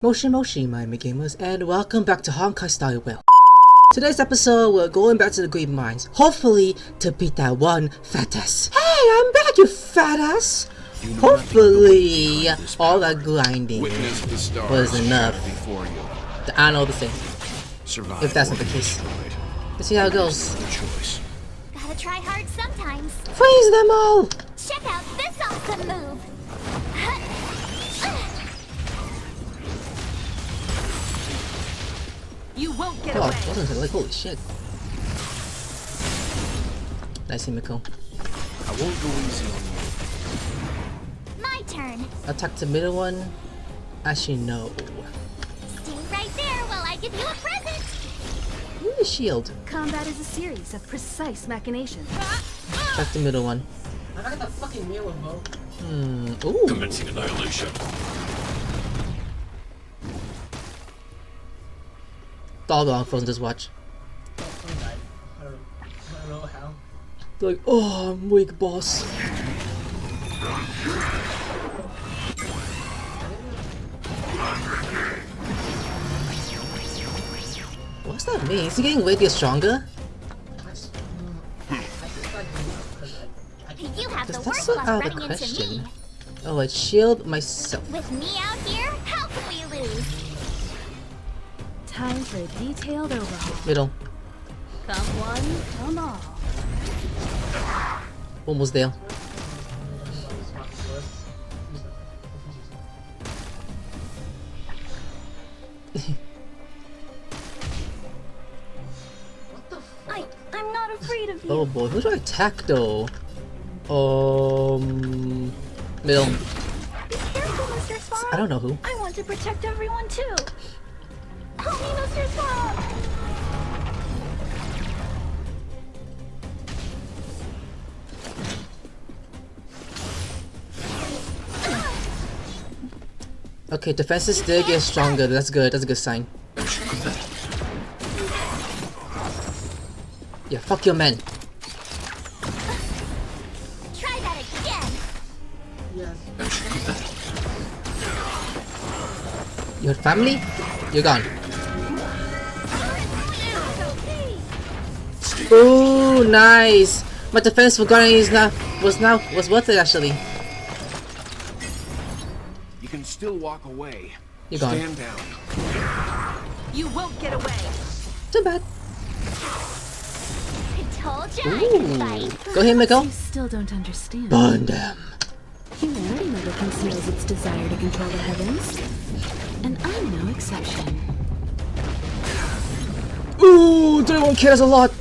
Moshi Moshi, my gamers, and welcome back to Honkai Style Well. Today's episode, we're going back to the Weeb mines, hopefully to beat that one fatass. Hey, I'm back, you fatass! Hopefully, all that grinding was enough. I know the same. If that's not the case, let's see how it goes. Gotta try hard sometimes. Freeze them all! Check out this awesome move. You won't get Oh, away. wasn't like holy shit. Nice, Himiko. I won't go easy on you. My turn. Attack the middle one. Actually, no. Stay right there while I give you a present. Ooh, the shield. Combat is a series of precise machinations. Attack the middle one. I got the fucking mirror, bro. Ooh. Commencing annihilation. Doggone frozen this watch. Oh, someone died. I don't know how. They're like, oh, I'm weak, boss. What's that mean? Is he getting way stronger? You have the That's worst not luck out of the running into question. me. Oh, I shield myself. With me out here, how can we lose? Time for a detailed overhaul. Middle. Come one, come all. Almost there. I'm not afraid of you. Oh boy, who should I attack though? Middle. Be careful, Mr. Swamp. I don't know who. I want to protect everyone too. Help me, Mr. Swamp. Okay, defenses still get stronger. That's good. That's a good sign. Yeah, fuck your men. Try that again. Yes. Your family? You're gone. Ooh, nice. My defense for Guardian is was worth it actually. You can still walk away. You're gone. Stand down. You won't get away. Too bad. I told you I could Ooh. fight. Go ahead, Miko. You still don't understand. Burn them. Humanity never conceals its desire to control the heavens. And I'm no exception. Ooh, 31k, that's a lot.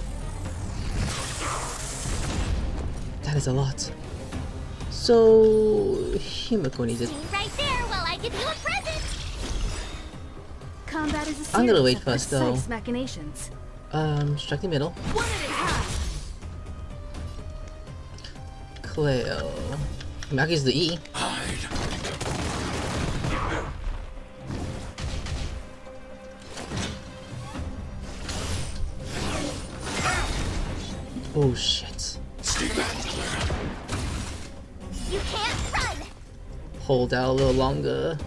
That is a lot. So, Himiko needs it. Stay right there while I give you a present. Combat is a series I'm gonna wait of first, though. precise machinations. Strike the middle. One at a time. Cleo. Maggie's the E. Oh shit. You can't run. Hold out a little longer.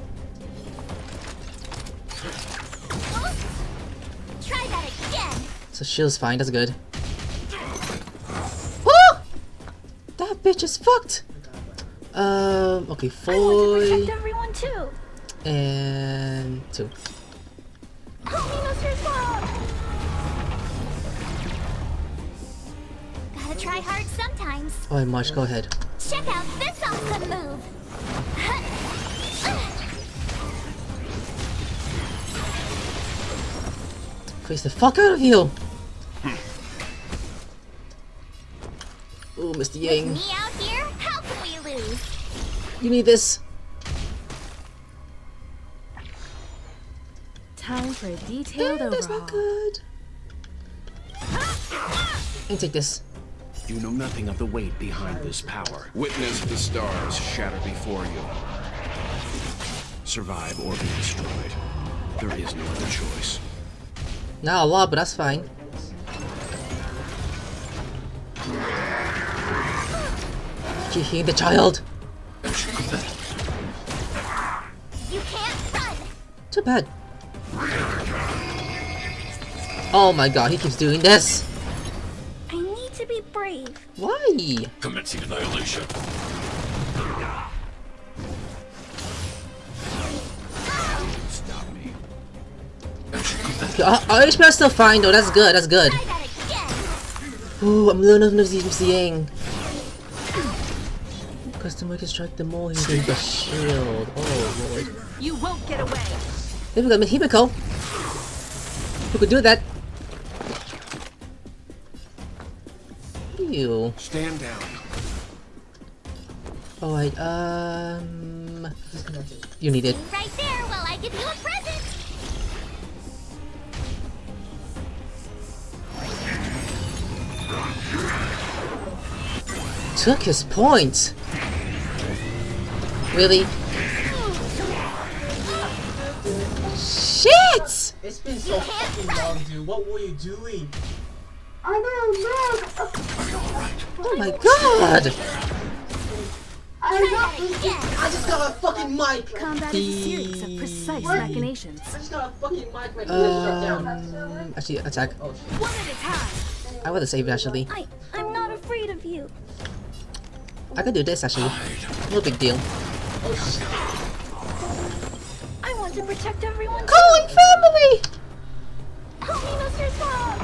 Try that again. So shield's fine, that's good. Woo! That bitch is fucked! Okay, I want to protect 4 everyone too. and 2. Help me, Mr. Swamp. Gotta try hard sometimes. Alright, March, go ahead. Check out this awesome move. Freeze the fuck out of you! Ooh, Mr. Yang. Me out here, how can we lose? You need this. Time for a detailed That's overhaul. not good. And take this. You know nothing of the weight behind this power. Witness the stars shatter before you. Survive or be destroyed. There is no other choice. Not a lot, but that's fine. You hear the child? You can't run. Too Not bad. Oh my god, he keeps doing this. I need to be brave. Why? Commencing annihilation. Stop me. Okay, our HP is still fine though. That's good. That's good. Try that again. Ooh, I'm learning seeing. Customer can strike the more he gets the shield. Oh lord. You won't get away. Here we go, Himiko. Who could do that? Ew. Stand down. Alright, you need it. Right there while I give you a present. Took his point. Really? Shit! It's been so fucking long, dude. What were you doing? I don't know. Oh my god! Try that again. I just got a fucking mic. Combat is a series of precise machinations. I just got a fucking mic. My PS shut down. Actually, attack. Oh shit. One at a time. I want to save it actually. I'm not afraid of you. I could do this actually. No big deal. Oh shit. I want to protect everyone. Calling family! Help me, Mr. Top.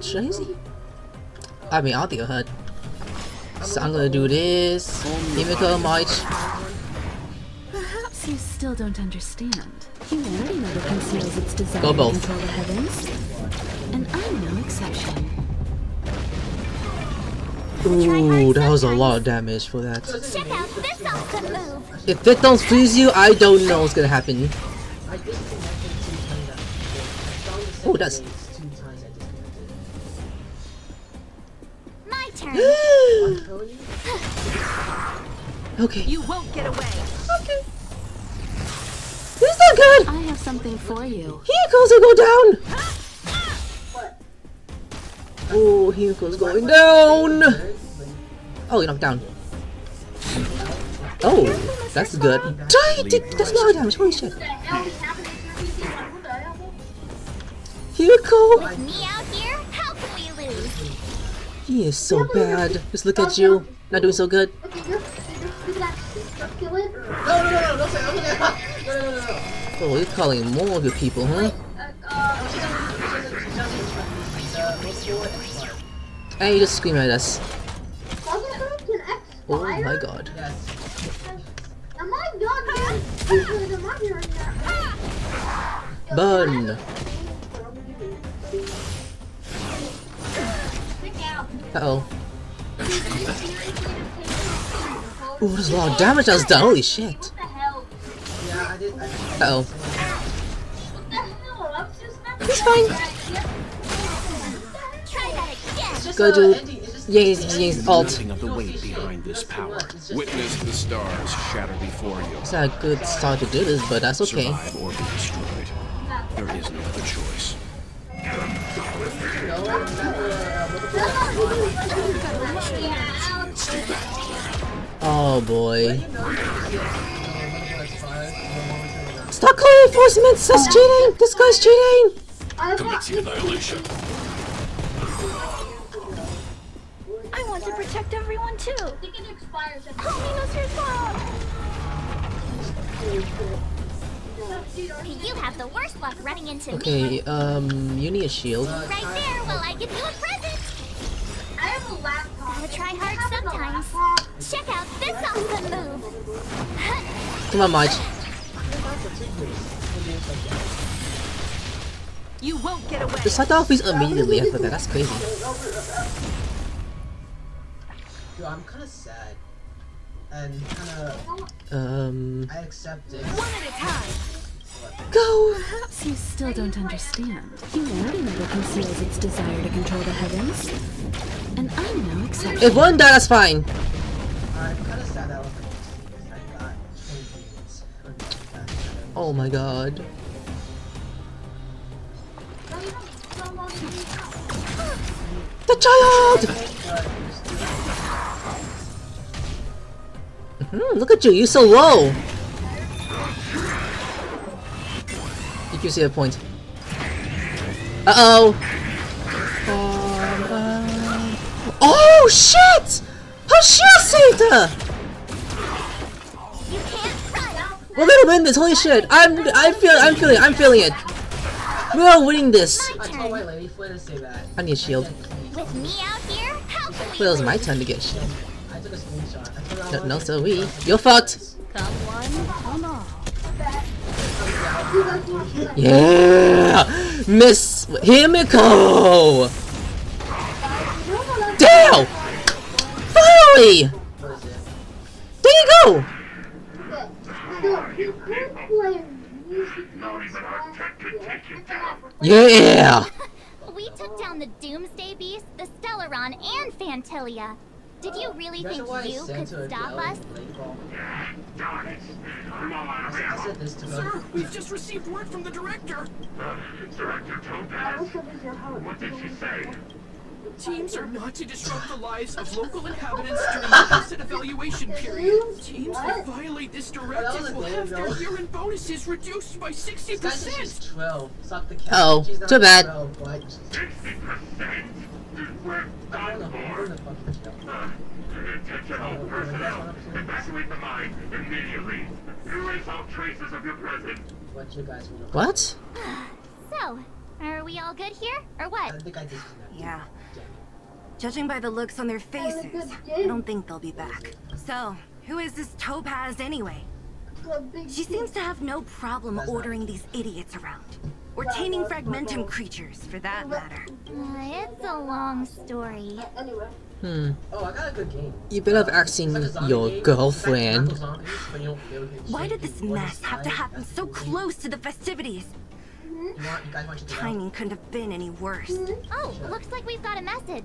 Tracy? I mean, I'll think of her. So I'm gonna do this. Himiko, March. Perhaps you still don't understand. Humanity never conceals its desire Go to both. control the heavens. And I'm no exception. Ooh, that was a lot of damage for that. Check out this awesome move. If it don't freeze you, I don't know what's gonna happen. I disconnected 2 times. Oh, that's. 2 times I disconnected. My turn. I'm telling you. Okay. You won't get away. This is not good! I have something for you. Here goes to go down! Oh, here goes going down! Oh, you knocked down. Oh, that's good. That's a lot of damage, holy shit. Himiko! With me out here, how can we lose? He is so bad. Just look at you. Not doing so good. No, don't say no. Oh, you're calling more of your people, huh? And you just scream at us. Oh my god. Burn! Uh-oh. Ooh, there's a lot of damage that's done, holy shit. Uh-oh. He's fine. Try that again. Go do Yang's ult. Nothing of the weight behind this power. Witness the stars shatter before you. It's not a good start to do this, but that's okay. Survive or be destroyed. There is no other choice. Oh boy. Stop calling reinforcements! That's cheating! This guy's cheating! Commencing annihilation. I want to protect everyone too. Help me, Mr. Top. You have the worst luck running into me. Okay, you need a shield. Right there while I give you a present. I have a laptop. Gotta try hard sometimes. Check out this awesome move. Come on, Marge. You won't get away. Just set off these immediately after that. That's crazy. Dude, I'm kind of sad. And kind of... I accept it. One at a time. Go! Perhaps you still don't understand. Humanity never conceals its desire to control the heavens. And I'm no exception. If one died, that's fine. I'm kind of sad that I was like, I got 20 minutes. Oh my god. The child! Look at you, you're so low! You can see a point. Uh-oh! Oh, shit! Her shield saved her! We're gonna win this, holy shit! I'm feeling it! We're winning this! I told my lady friend to say that. I need a shield. With me out here, how can Well, it was my turn to get a shield. I took a screenshot. No, so we. You're fucked! Come one, come all. Yeah! Miss Himiko! Damn! Finally! There you go! Yeah! we took down the Doomsday Beast, the Stellaron, and Fantilia. Did you really think you could stop us? I said this to Sir, we've just received word from the director. Director Topaz? What did she say? Teams are not to disrupt the lives of local inhabitants during the asset evaluation period. Teams that violate this directive will have their year-end bonuses reduced by 60%. 12. Suck the cat. Oh, She's not too bad. 12, but 60%? I don't know. Where the fuck is she? Evacuate the mine immediately. Erase all traces of your presence. What you guys want to What? So, are we all good here, or I what? think I disconnected. Yeah. Judging by the looks on their faces, I don't think they'll be back. So, who is this Topaz anyway? She seems to have no problem ordering these idiots around. Or taming fragmentum creatures, for that matter. It's a long story. Oh, I got a good game. You better have asking your girlfriend. Why did this mess have to happen so close to the festivities? You guys want to do that? Timing couldn't have been any worse. Oh, looks like we've got a message.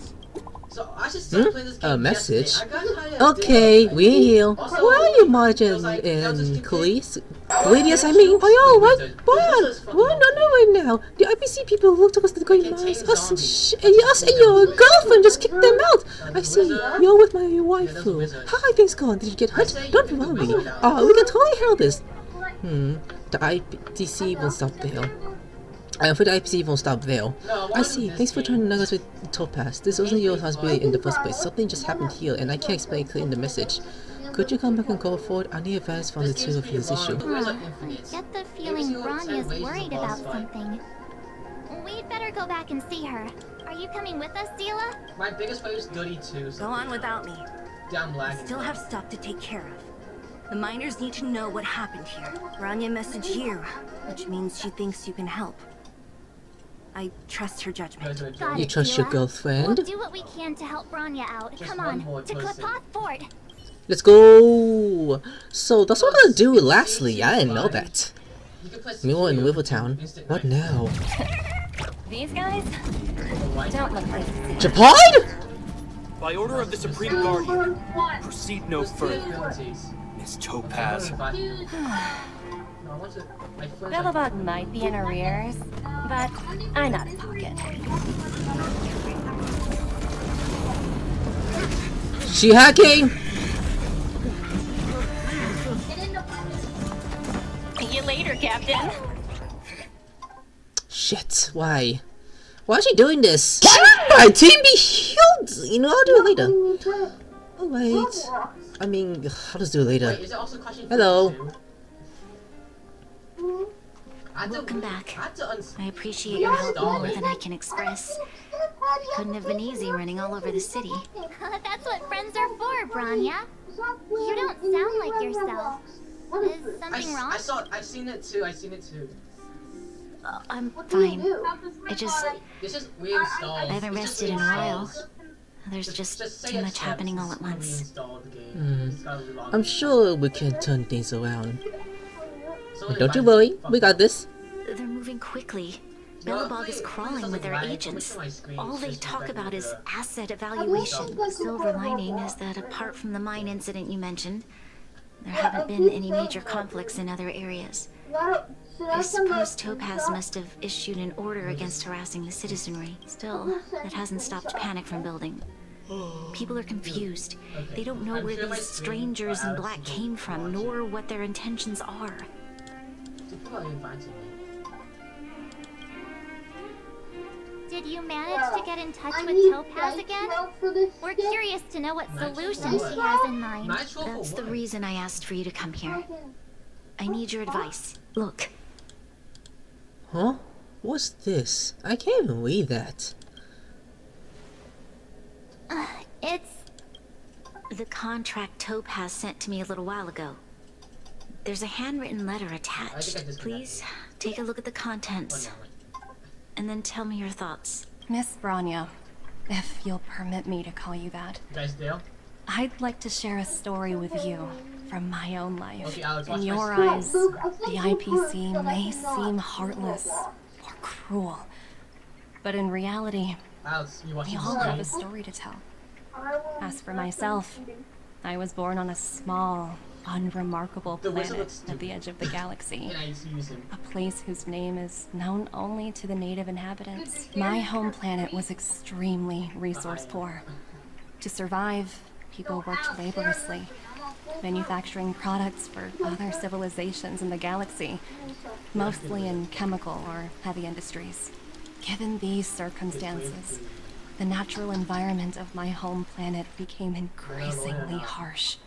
So I should start playing this game A message? yesterday. I got kinda Okay, addicted. we here. Also, Where are you, Marge it was and just Khalees? Yes, I mean. Oh, yo, what? What? No, right now. The IPC people looked at us the great minds. Us and your girlfriend just kicked them out. I see. You're with my waifu. How are things going? Did you get hurt? Don't worry. We can totally handle this. The IPC won't stop there. For the IPC won't stop there. I see. Thanks for trying to nug us with Topaz. This wasn't your responsibility in the first place. Something just happened here, and I can't explain clearly in the message. Could you come back and go forward? I need advice from the two of you this issue. I get the feeling Bronya's worried about something. We'd better go back and see her. Are you coming with us, Zila? My biggest fight is Goody 2. Go on without me. Down I lagging. still have stuff to take care of. The miners need to know what happened here. Bronya messaged you, which means she thinks you can help. I trust her judgment. Got You it, trust your Zila. girlfriend? We'll do what we can to help Bronya out. Just Come one on, more to person. Klipoth Fort. Let's go! So that's what we're gonna do lastly. I didn't know that. You can play Mule in Secure, Rivertown. Instant What Knife. now? These guys White. don't look like Japan? By order of the Supreme Guardian, proceed no further. Abilities. Miss Topaz. No, I want to. My friends are- Bellabot might be in arrears, but I'm out of pocket. She hacking? See you later, Captain. Shit, why? Why is she doing this? My team be healed! You know, I'll do it later. Oh, wait. I mean, I'll just do it later. Wait, is it also question Hello. 42? Welcome back. I had to I appreciate your help more than I can express. Couldn't have been easy running all over the city. That's what friends are for, Bronya. You don't sound like yourself. Is something wrong? I've seen it too. I'm fine. I just... This is weird stalls. I haven't It's just rested in a weird while. stalls. There's just say too it much steps. happening all at When we once. install the game. It's gotta be long. I'm sure we can turn things around. So But don't you worry, we got this. They're moving quickly. No, Bellabog is please, crawling please with their doesn't lag. agents. Look at my screen, All it's they just talk reflecting about is the- asset evaluation. The silver lining is that apart from the mine incident you mentioned, there haven't been any major conflicts in other areas. I suppose Topaz must have issued an order against harassing the citizenry. Still, that hasn't stopped panic from building. People are confused. They don't know where these strangers in black came from, nor what their intentions are. Did you manage to get in touch with Topaz again? We're curious to know what solution she has in mind. That's the reason I asked for you to come here. I need your advice. Look. Huh? What's this? I can't even read that. It's... The contract Topaz sent to me a little while ago. There's a handwritten letter attached. Please take a look at the contents. And then tell me your thoughts. Miss Bronya, if you'll permit me to call you that. You guys do? I'd like to share a story with you from my own life. Okay, Alex, in your eyes, the IPC may seem heartless or cruel, but in reality, Alex, we all have a story to tell. As for myself, I was born on a small, unremarkable planet at the edge of the galaxy. A place whose name is known only to the native inhabitants. My home planet was extremely resource poor. To survive, people worked laboriously, manufacturing products for other civilizations in the galaxy, mostly in chemical or heavy industries. Given these circumstances, the natural environment of my home planet became increasingly harsh.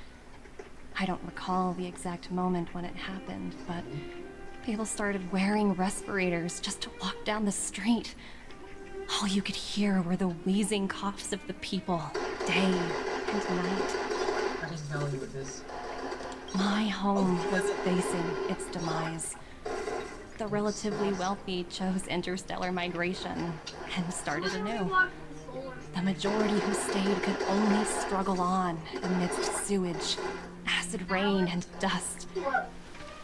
I don't recall the exact moment when it happened, but people started wearing respirators just to walk down the street. All you could hear were the wheezing coughs of the people, day and night. My home was facing its demise. The relatively wealthy chose interstellar migration and started anew. The majority who stayed could only struggle on amidst sewage, acid rain, and dust,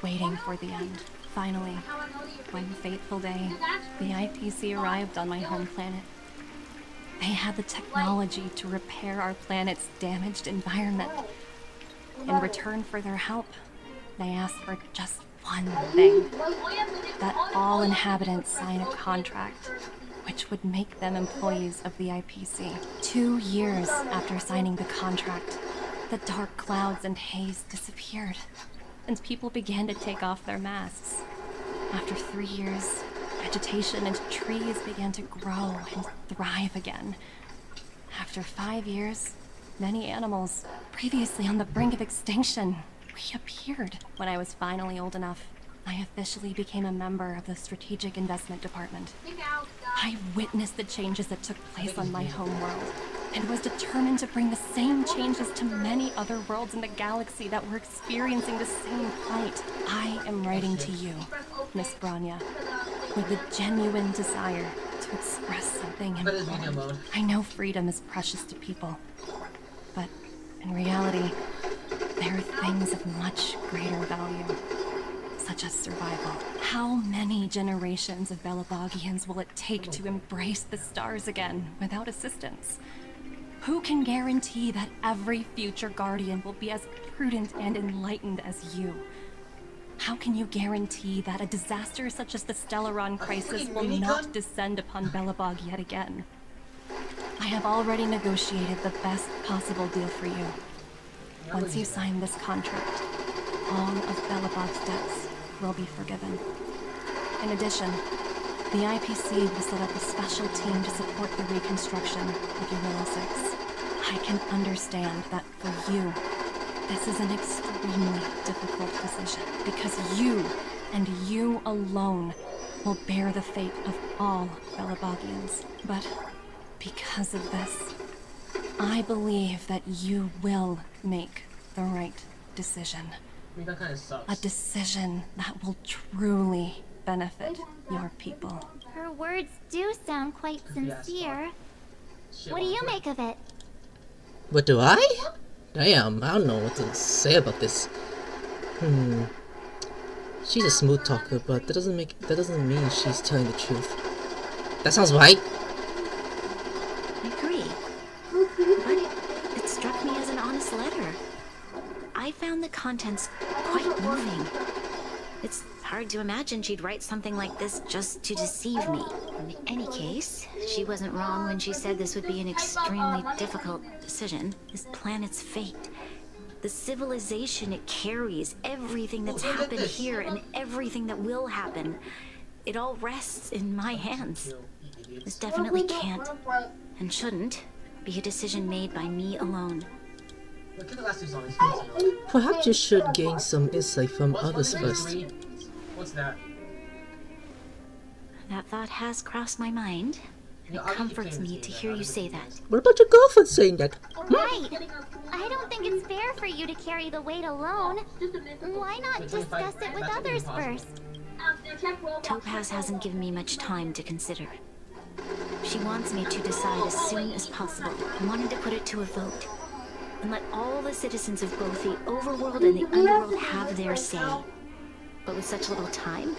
waiting for the end. Finally, one fateful day, the IPC arrived on my home planet. They had the technology to repair our planet's damaged environment. In return for their help, they asked for just one thing: that all inhabitants sign a contract which would make them employees of the IPC. 2 years after signing the contract, the dark clouds and haze disappeared, and people began to take off their masks. After 3 years, vegetation and trees began to grow and thrive again. After 5 years, many animals, previously on the brink of extinction, reappeared. When I was finally old enough, I officially became a member of the Strategic Investment Department. I witnessed the changes that took place on my home world, and was determined to bring the same changes to many other worlds in the galaxy that were experiencing the same plight. I am writing to you, Miss Bronya, with a genuine desire to express something important. I know freedom is precious to people, but in reality, there are things of much greater value, such as survival. How many generations of Belabogians will it take to embrace the stars again without assistance? Who can guarantee that every future Guardian will be as prudent and enlightened as you? How can you guarantee that a disaster such as the Stellaron crisis will not descend upon Belobog yet again? I have already negotiated the best possible deal for you. Once you sign this contract, all of Belobog's debts will be forgiven. In addition, the IPC will set up a special team to support the reconstruction of Eurilla 6. I can understand that for you, this is an extremely difficult decision, because you, and you alone, will bear the fate of all Belabogians. But because of this, I believe that you will make the right decision. I mean, that kind of sucks. A decision that will truly benefit your people. Her words do sound quite sincere. What do you make of it? What do I? Damn, I don't know what to say about this. She's a smooth talker, but that doesn't mean she's telling the truth. That sounds right. I agree. But it struck me as an honest letter. I found the contents quite moving. It's hard to imagine she'd write something like this just to deceive me. In any case, she wasn't wrong when she said this would be an extremely difficult decision. This planet's fate, the civilization it carries, everything that's happened here and everything that will happen, it all rests in my hands. This definitely can't and shouldn't be a decision made by me alone. Perhaps you should gain some insight from others first. What's that? That thought has crossed my mind, and it comforts me to hear you say that. What about your girlfriend saying that? Right. I don't think it's fair for you to carry the weight alone. Why not discuss it with others first? Topaz hasn't given me much time to consider. She wants me to decide as soon as possible. I wanted to put it to a vote and let all the citizens of both the overworld and the underworld have their say. But with such little time,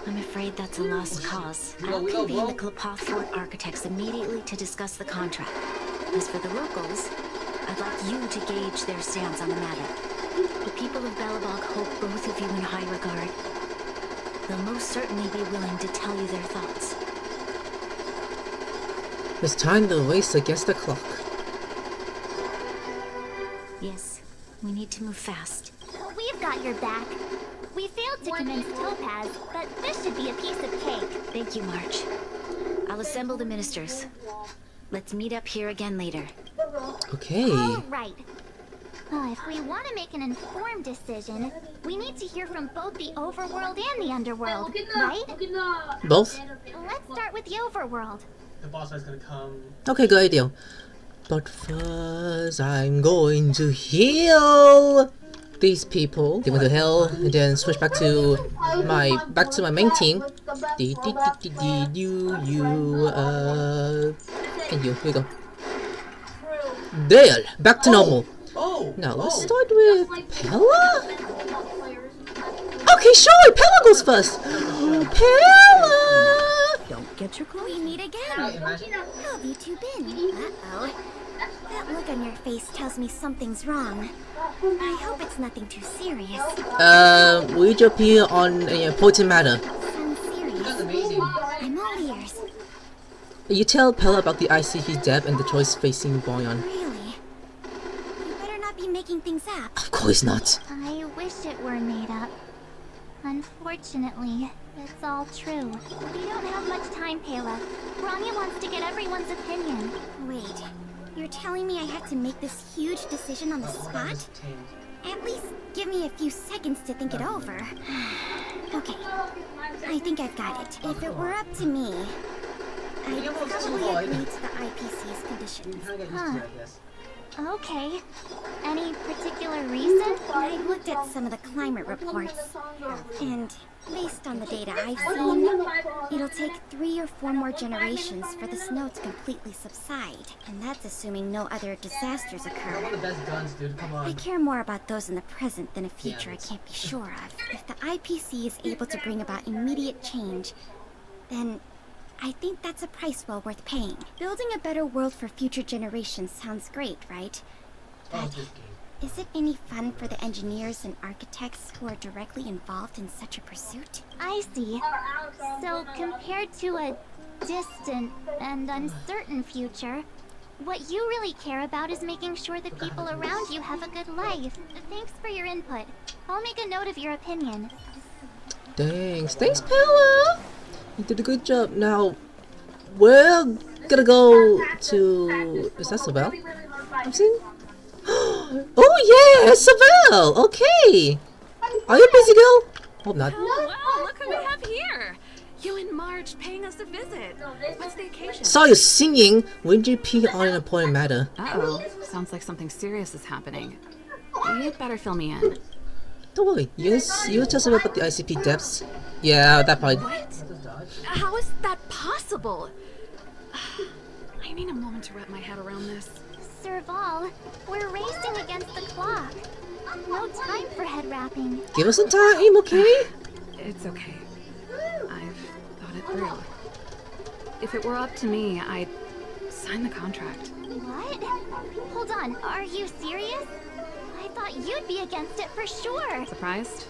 I'm afraid that's a lost cause. I'll convene the Klapath Fort architects immediately to discuss the contract. As for the locals, I'd like you to gauge their stance on the matter. The people of Belobog hold both of you in high regard. They'll most certainly be willing to tell you their thoughts. It's time to race against the clock. Yes, we need to move fast. We've got your back. We failed to convince Topaz, but this should be a piece of cake. Thank you, March. I'll assemble the ministers. Let's meet up here again later. Okay. All right. If we want to make an informed decision, we need to hear from both the overworld and the underworld, right? Both? Let's start with the overworld. The boss is gonna come. Okay, good idea. But first, I'm going to heal these people. They went to hell, and then switch back to my main team. And you, here we go. There, back to normal. Now let's start with Pella. Okay, sure, Pella goes first. Pella. Don't get your clothes. We meet again. How have you two been? Uh-oh. That look on your face tells me something's wrong. I hope it's nothing too serious. We just appear on a important matter. Sounds serious. I'm all ears. You tell Pella about the ICP dev and the choice facing Bronya. Really? You better not be making things up. Of course not. I wish it were made up. Unfortunately, it's all true. We don't have much time, Pela. Bronya wants to get everyone's opinion. Wait, you're telling me I have to make this huge decision on the spot? At least give me a few seconds to think it over. Okay, I think I've got it. If it were up to me, I'd probably agree to the IPC's conditions. Huh. Okay. Any particular reason? I looked at some of the climate reports, and based on the data I've seen, it'll take 3 or 4 more generations for the snow to completely subside. And that's assuming no other disasters occur. I care more about those in the present than a future I can't be sure of. If the IPC is able to bring about immediate change, then I think that's a price well worth paying. Building a better world for future generations sounds great, right? But is it any fun for the engineers and architects who are directly involved in such a pursuit? I see. So compared to a distant and uncertain future, what you really care about is making sure the people around you have a good life. Thanks for your input. I'll make a note of your opinion. Thanks, Pella. You did a good job. Now, we're gonna go to... Is that Savelle? I'm seeing... Oh yeah, Savelle! Okay! Are you a busy girl? Hope not. Oh wow, look who we have here! You and Marge paying us a visit. What's the occasion? Saw you singing. Wouldn't you pee on an important matter? Uh-oh. Sounds like something serious is happening. You'd better fill me in. Don't worry. You tell us about the ICP depths. Yeah, that part. What? How is that possible? I need a moment to wrap my head around this. Serval, we're racing against the clock. No time for head wrapping. Give us some time, okay? It's okay. I've thought it through. If it were up to me, I'd sign the contract. What? Hold on, are you serious? I thought you'd be against it for sure. Surprised?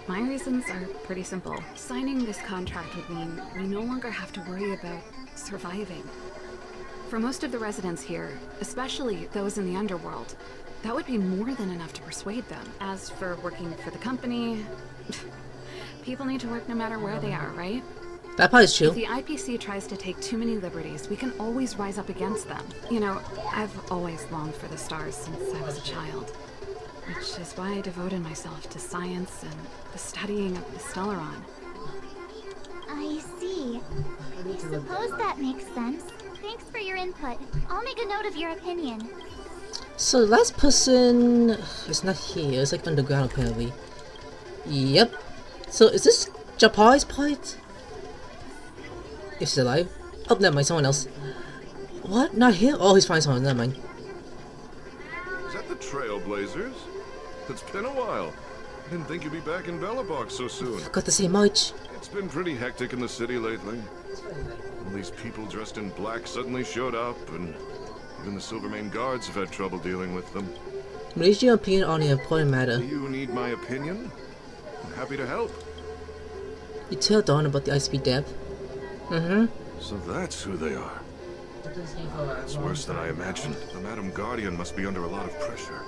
My reasons are pretty simple. Signing this contract would mean we no longer have to worry about surviving. For most of the residents here, especially those in the underworld, that would be more than enough to persuade them. As for working for the company, people need to work no matter where they are, right? That part is true. If the IPC tries to take too many liberties, we can always rise up against them. You know, I've always longed for the stars since I was a child, which is why I devoted myself to science and the studying of the Stellaron. I see. I suppose that makes sense. Thanks for your input. I'll make a note of your opinion. So the last person is not here. It's like underground apparently. Yep. So is this Japai's part? If she's alive? Oh, never mind, someone else. What? Not here? Oh, he's finding someone, never mind. Is that the Trailblazers? It's been a while. I didn't think you'd be back in Bellabog so soon. Forgot to say much. It's been pretty hectic in the city lately. All these people dressed in black suddenly showed up, and even the Silvermane guards have had trouble dealing with them. What is your opinion on the important matter? Do you need my opinion? I'm happy to help. You tell Dawn about the ICP depth. So that's who they are. It's worse than I imagined. The Madam Guardian must be under a lot of pressure.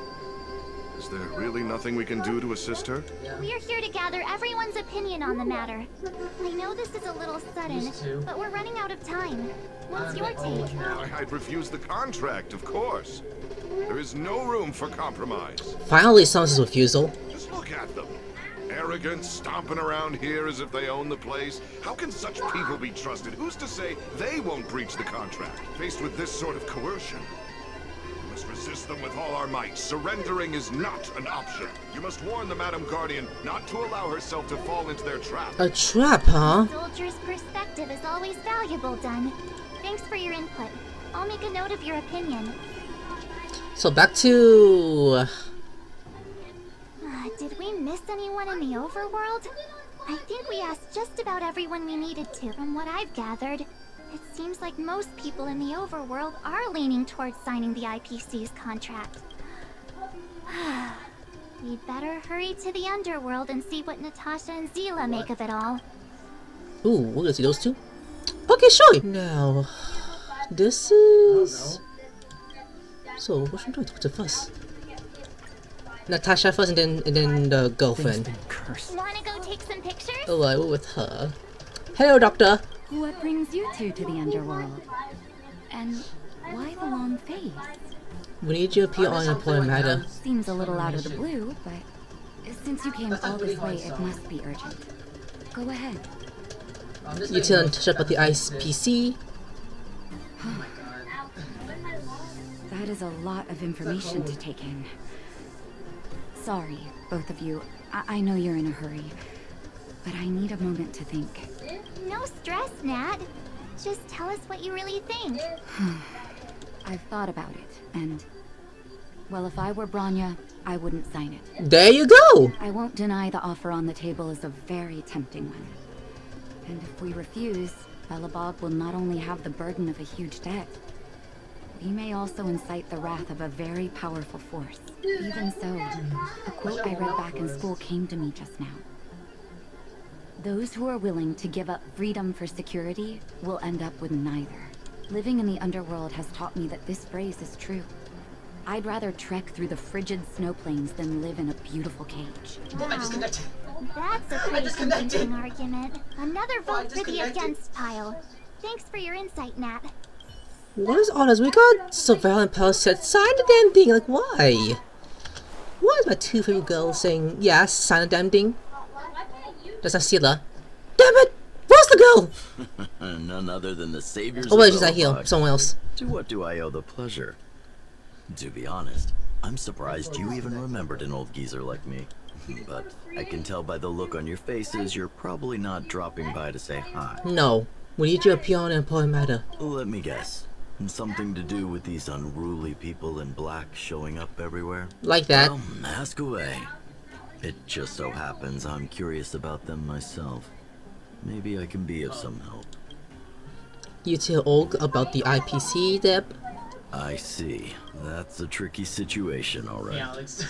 Is there really nothing we can do to assist her? We're here to gather everyone's opinion on the matter. I know this is a little sudden, but we're running out of time. What's your take? I'd refuse the contract, of course. There is no room for compromise. Finally, someone's refusal. Just look at them. Arrogant, stomping around here as if they own the place. How can such people be trusted? Who's to say they won't breach the contract? Faced with this sort of coercion, we must resist them with all our might. Surrendering is not an option. You must warn the Madam Guardian not to allow herself to fall into their trap. A trap, huh? Soldier's perspective is always valuable, Dun. Thanks for your input. I'll make a note of your opinion. So back to... Did we miss anyone in the overworld? I think we asked just about everyone we needed to. From what I've gathered, it seems like most people in the overworld are leaning towards signing the IPC's contract. We'd better hurry to the underworld and see what Natasha and Zila make of it all. Ooh, we're gonna see those two? Okay, sure! Now, this is... So, what should we do? Talk to first. Natasha first and then the girlfriend. Wanna go take some pictures? Oh, I will with her. Hello, Doctor! What brings you two to the underworld? And why the long face? We need you to appear on an important matter. Seems a little out of the blue, but since you came all this way, it must be urgent. Go ahead. You tell Natasha about the IPC. That is a lot of information to take in. Sorry, both of you. I know you're in a hurry, but I need a moment to think. No stress, Nat. Just tell us what you really think. I've thought about it, and... well, if I were Bronya, I wouldn't sign it. There you go! I won't deny the offer on the table is a very tempting one. And if we refuse, Bellabog will not only have the burden of a huge debt, we may also incite the wrath of a very powerful force. Even so, a quote I read back in school came to me just now. Those who are willing to give up freedom for security will end up with neither. Living in the underworld has taught me that this phrase is true. I'd rather trek through the frigid snow plains than live in a beautiful cage. Wow. That's a pretty convincing argument. Another vote for the against pile. Thanks for your insight, Nat. What is all this? We got Surveillance Pal said, sign the damn thing. Like, why? Why is my two favorite girls saying, yes, sign the damn thing? That's not Sila. Damn it! Where's the girl? None other than the saviors oh, wait, she's of not here. Someone else. To what do I owe the pleasure? To be honest, I'm surprised you even remembered an old geezer like me. But I can tell by the look on your faces you're probably not dropping by to say hi. No. We need you to appear on an important matter. Let me guess. Something to do with these unruly people in black showing up everywhere? Like that. Well, ask away. It just so happens I'm curious about them myself. Maybe I can be of some help. You tell Olg about the IPC, Deb? I see. That's a tricky situation, alright. Yeah, Alex.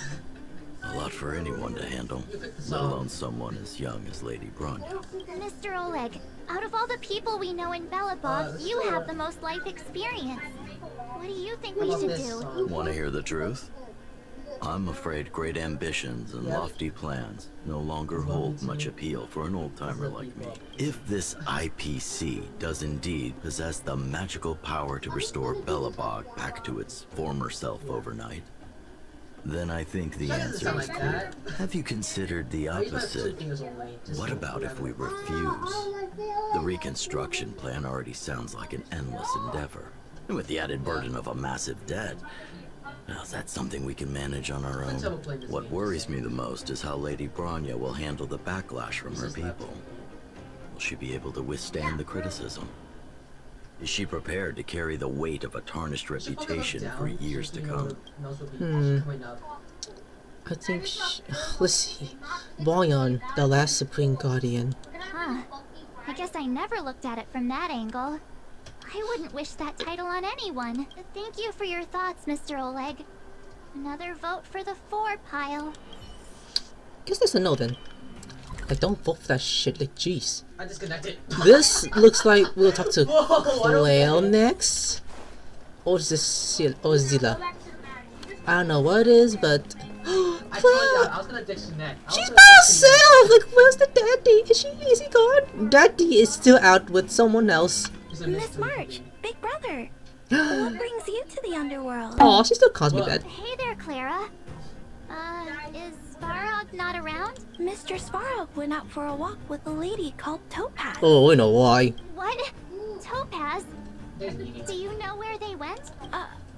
A lot for anyone to handle, let alone someone as young as Lady Bronya. Mr. Oleg, out of all the people we know in Belobog, you have the most life experience. What do you think we should do? Want to hear the truth? I'm afraid great ambitions and lofty plans no longer hold much appeal for an old-timer like me. If this IPC does indeed possess the magical power to restore Belobog back to its former self overnight, then I think the answer is clear. Have you considered the opposite? What about if we refuse? The reconstruction plan already sounds like an endless endeavor. And with the added burden of a massive debt, now that's something we can manage on our own. What worries me the most is how Lady Bronya will handle the backlash from her people. Will she be able to withstand the criticism? Is she prepared to carry the weight of a tarnished reputation for years to come? I think let's see. Bronya, the last Supreme Guardian. Huh. I guess I never looked at it from that angle. I wouldn't wish that title on anyone. Thank you for your thoughts, Mr. Oleg. Another vote for the 4 pile. Guess that's a no then. Like, don't vote for that shit, like, jeez. I disconnected. This looks like we'll talk to Claire next. Or is this Zilla? I don't know what it is, but... I told you, I was gonna disconnect. She's by herself! Like, where's the daddy? Is he gone? Daddy is still out with someone else. Miss March, big brother. What brings you to the underworld? Oh, she still calls me that. Hey there, Clara. Is Svarog not around? Mr. Svarog went out for a walk with a lady called Topaz. Oh, we know why. What? Topaz? Do you know where they went?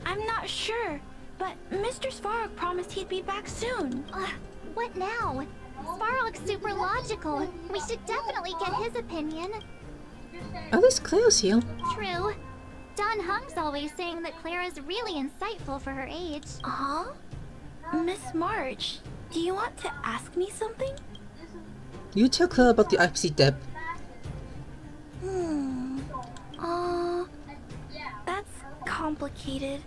I'm not sure, but Mr. Svarog promised he'd be back soon. What now? Svarog's super logical. We should definitely get his opinion. At least Claire's here. True. Don Hung's always saying that Clara's really insightful for her age. Huh? Miss March, do you want to ask me something? You tell Claire about the IPC debt. That's complicated.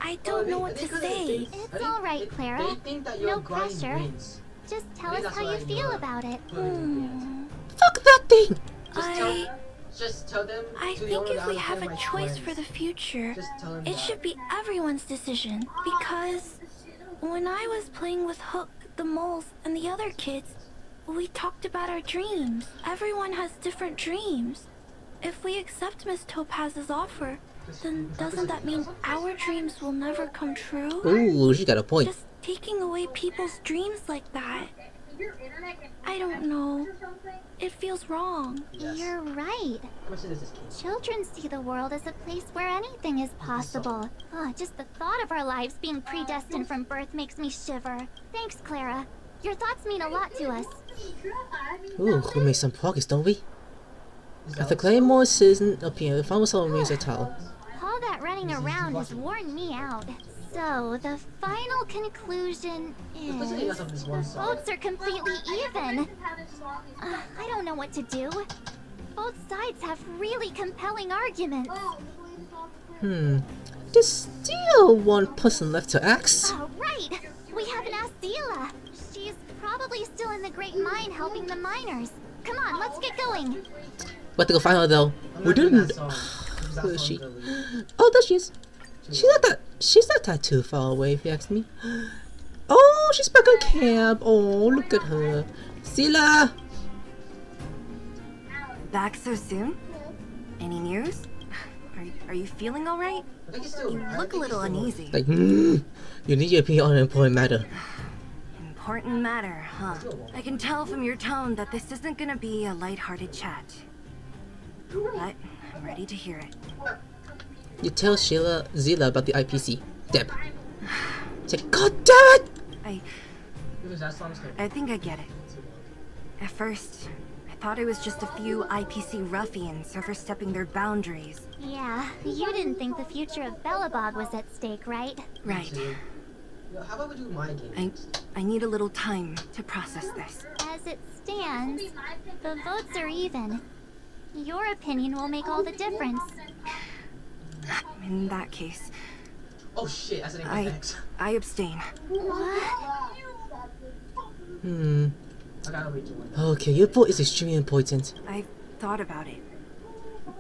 I don't know what to say. It's alright, Clara. No pressure. Just tell us how you feel about it. Fuck that thing! Just tell them. I think if we have a choice for the future, it should be everyone's decision. Because when I was playing with Hook, the moles, and the other kids, we talked about our dreams. Everyone has different dreams. If we accept Miss Topaz's offer, then doesn't that mean our dreams will never come true? Ooh, she got a point. Just taking away people's dreams like that. I don't know. It feels wrong. Yes. You're right. Children see the world as a place where anything is possible. Just the thought of our lives being predestined from birth makes me shiver. Thanks, Clara. Your thoughts mean a lot to us. Ooh, we made some progress, don't we? If the Claymore isn't up here, if I was someone means a towel. All that running around has worn me out. So, the final conclusion is... votes are completely even. I don't know what to do. Both sides have really compelling arguments. There's still one person left to ask. Oh, right! We haven't asked Zila. She's probably still in the Great Mine helping the miners. Come on, let's get going. We have to go find her though. We didn't... Where is she? Oh, there she is. She's not that too far away if you ask me. Oh, she's back on camp. Oh, look at her. Zila! Back so soon? Any news? Are you feeling alright? You look a little uneasy. Like, you need your opinion on an important matter. Important matter, huh? I can tell from your tone that this isn't gonna be a lighthearted chat. But I'm ready to hear it. You tell Zila about the IPC. Deb. Say, God damn it! I think I get it. At first, I thought it was just a few IPC ruffians overstepping their boundaries. Yeah, you didn't think the future of Belobog was at stake, right? Right. How about we do my game? I need a little time to process this. As it stands, the votes are even. Your opinion will make all the difference. In that case... Oh shit, I abstain. What? Okay, your vote is extremely important. I've thought about it.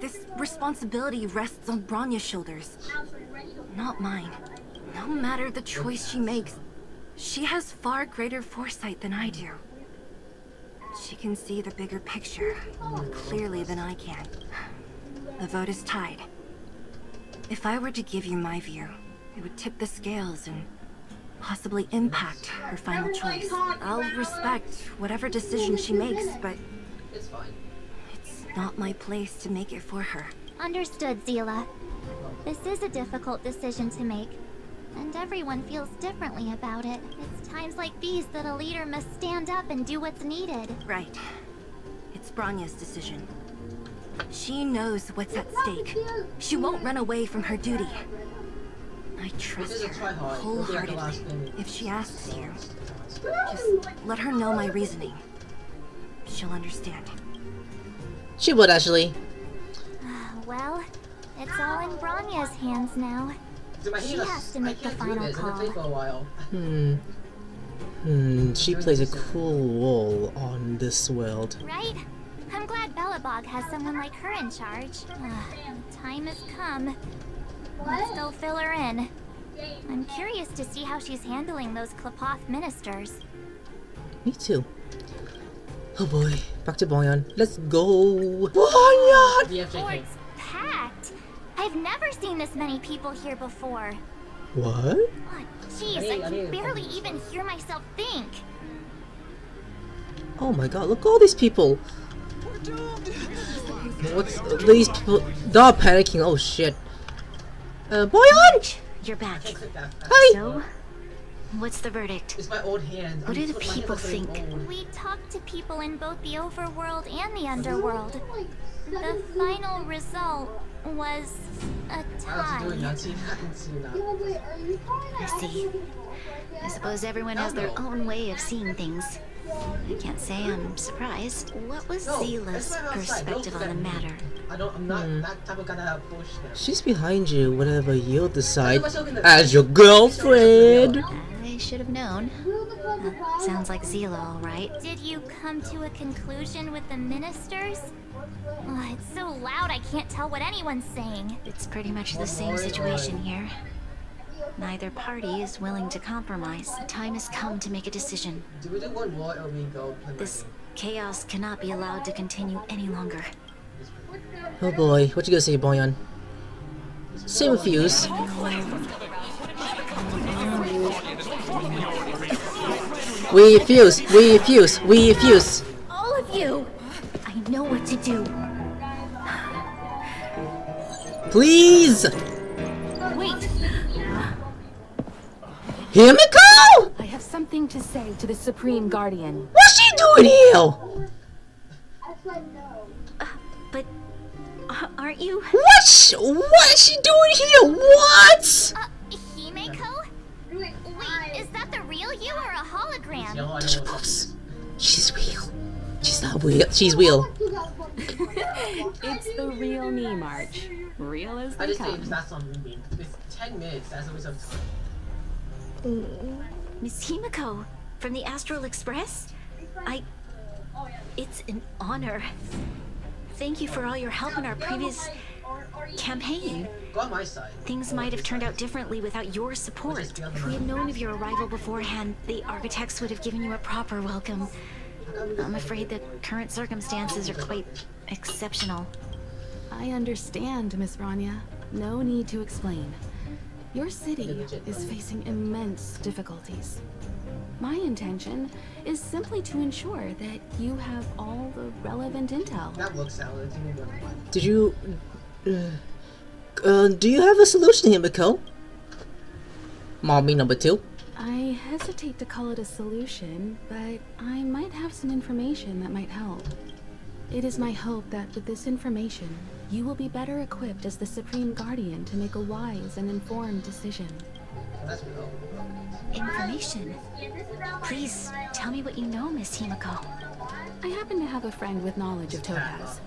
This responsibility rests on Bronya's shoulders, not mine. No matter the choice she makes, she has far greater foresight than I do. She can see the bigger picture more clearly than I can. The vote is tied. If I were to give you my view, it would tip the scales and possibly impact her final choice. I'll respect whatever decision she makes, but It's fine. it's not my place to make it for her. Understood, Zila. This is a difficult decision to make, and everyone feels differently about it. It's times like these that a leader must stand up and do what's needed. Right. It's Bronya's decision. She knows what's at stake. She won't run away from her duty. I trust her wholeheartedly. If she asks you, just let her know my reasoning. She'll understand. She would actually. Well, it's all in Bronya's hands now. She has to make the final call. She plays a cool role on this world. Right? I'm glad Bellabog has someone like her in charge. The time has come. Let's go fill her in. I'm curious to see how she's handling those Klapoth ministers. Me too. Oh boy, back to Bronya. Let's go. Bronya! It's packed. I've never seen this many people here before. What? Oh, jeez, I can barely even hear myself think. Oh my god, look at all these people. What's these people? They're panicking. Oh shit. Bronya! You're back. Hi! So, what's the verdict? It's my old hand. What do the people think? We talked to people in both the overworld and the underworld. The final result was a tie. I see. I suppose everyone has their own way of seeing things. I can't say I'm surprised. What was Zila's perspective on the matter? I'm not that type of guy that push them. She's behind you, whatever you'll decide. As your girlfriend! I should have known. Sounds like Zila, all right. Did you come to a conclusion with the ministers? Oh, it's so loud I can't tell what anyone's saying. It's pretty much the same situation here. Neither party is willing to compromise. The time has come to make a decision. Do we do one more or we go? This chaos cannot be allowed to continue any longer. Oh boy, what you gonna say, Bronya? Same refuse. We refuse, we refuse, we refuse. All of you! I know what to do. Please! Wait! Himiko! I have something to say to the Supreme Guardian. What's she doing here? But aren't you? What is she doing here? What? Himeko? Wait, is that the real you or a hologram? Touch her close. She's real. She's not real. She's real. It's the real me, March. Real as they come. That's on movie. It's 10 minutes. That's a waste of time. Miss Himiko, from the Astral Express? It's an honor. Thank you for all your help in our previous campaign. Go on my side. Things might have turned out differently without your support. If we had known of your arrival beforehand, the architects would have given you a proper welcome. I'm afraid the current circumstances are quite exceptional. I understand, Miss Bronya. No need to explain. Your city is facing immense difficulties. My intention is simply to ensure that you have all the relevant intel. That looks salad. Did you... do you have a solution, Himiko? Mommy number 2. I hesitate to call it a solution, but I might have some information that might help. It is my hope that with this information, you will be better equipped as the Supreme Guardian to make a wise and informed decision. Information? Please, tell me what you know, Miss Himiko. I happen to have a friend with knowledge of Topaz.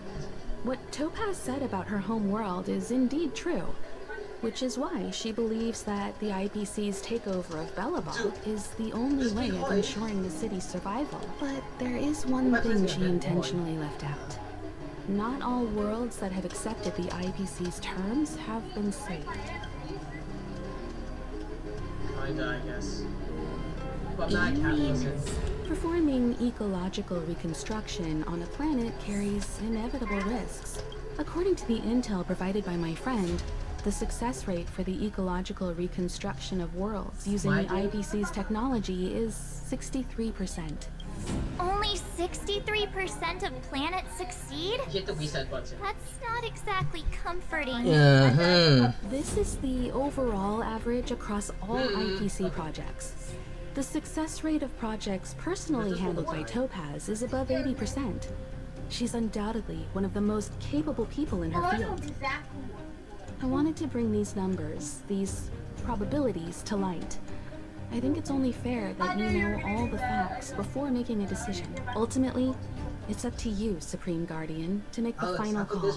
What Topaz said about her home world is indeed true. which is why she believes that the IPC's takeover of Belobog is the only way of ensuring the city's survival. But there is one thing she intentionally left out. Not all worlds that have accepted the IPC's terms have been saved. Kinda, I guess. But not capitalism. Performing ecological reconstruction on a planet carries inevitable risks. According to the intel provided by my friend, the success rate for the ecological reconstruction of worlds using the IPC's technology is 63%. Only 63% of planets succeed? Hit the reset button. That's not exactly comforting. This is the overall average across all IPC projects. The success rate of projects personally handled by Topaz is above 80%. She's undoubtedly one of the most capable people in her field. I wanted to bring these numbers, these probabilities, to light. I think it's only fair that you know all the facts before making a decision. Ultimately, it's up to you, Supreme Guardian, to make the final call.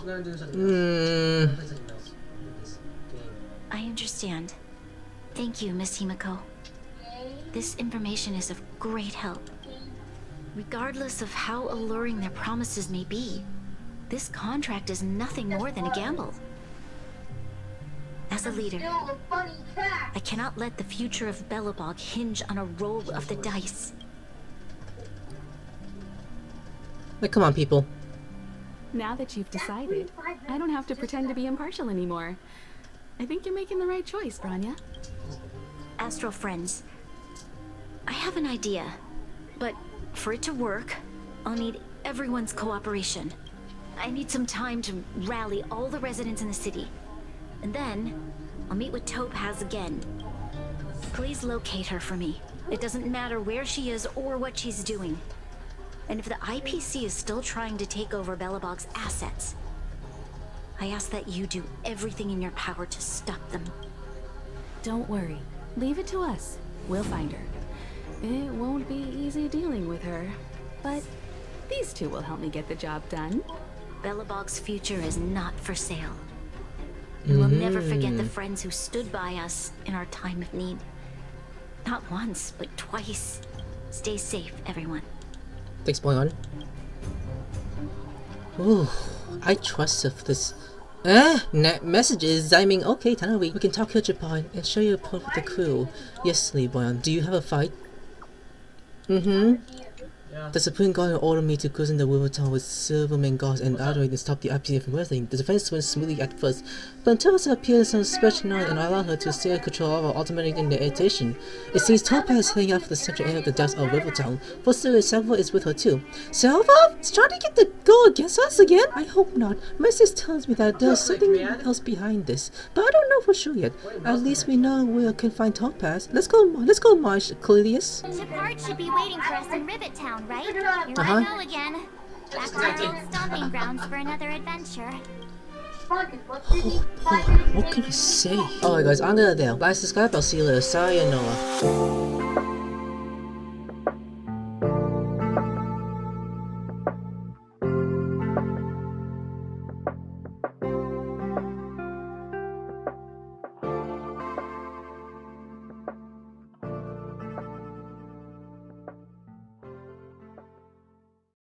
I understand. Thank you, Miss Himiko. This information is of great help. Regardless of how alluring their promises may be, this contract is nothing more than a gamble. As a leader, I cannot let the future of Belobog hinge on a roll of the dice. Like, come on, people. Now that you've decided, I don't have to pretend to be impartial anymore. I think you're making the right choice, Bronya. Astral friends, I have an idea, but for it to work, I'll need everyone's cooperation. I need some time to rally all the residents in the city. And then, I'll meet with Topaz again. Please locate her for me. It doesn't matter where she is or what she's doing. And if the IPC is still trying to take over Belobog's assets, I ask that you do everything in your power to stop them. Don't worry. Leave it to us. We'll find her. It won't be easy dealing with her, but these two will help me get the job done. Belobog's future is not for sale. And we'll never forget the friends who stood by us in our time of need. Not once, but twice. Stay safe, everyone. Thanks, Boyon. Ooh, I trust if this. Messages. I mean, okay, Tanawi, we can talk here, Japan, and show you a part with the crew. Yes, Lee Boyon. Do you have a fight? The Supreme Guardian ordered me to cruise in the river town with Silverman guards and outright and stop the IPC from wrestling. The defense went smoothly at first, but until Topaz appeared in some special night and allowed her to steer control of our automatic in the irritation. It seems Topaz is heading out for the central area of the depths of Rivertown. For sure, Salvo is with her too. Salvo? Is trying to get the goal against us again? I hope not. My sis tells me that there's something else behind this, but I don't know for sure yet. At least we know where we can find Topaz. Let's go, Marsh, Clelius. Shepard should be waiting for us in Rivettown, right? Here I go again. Back to our old stomping grounds for another adventure. Oh boy, what can I say? Alright guys, I'm gonna there. Like, subscribe, I'll see you later. Sayonara.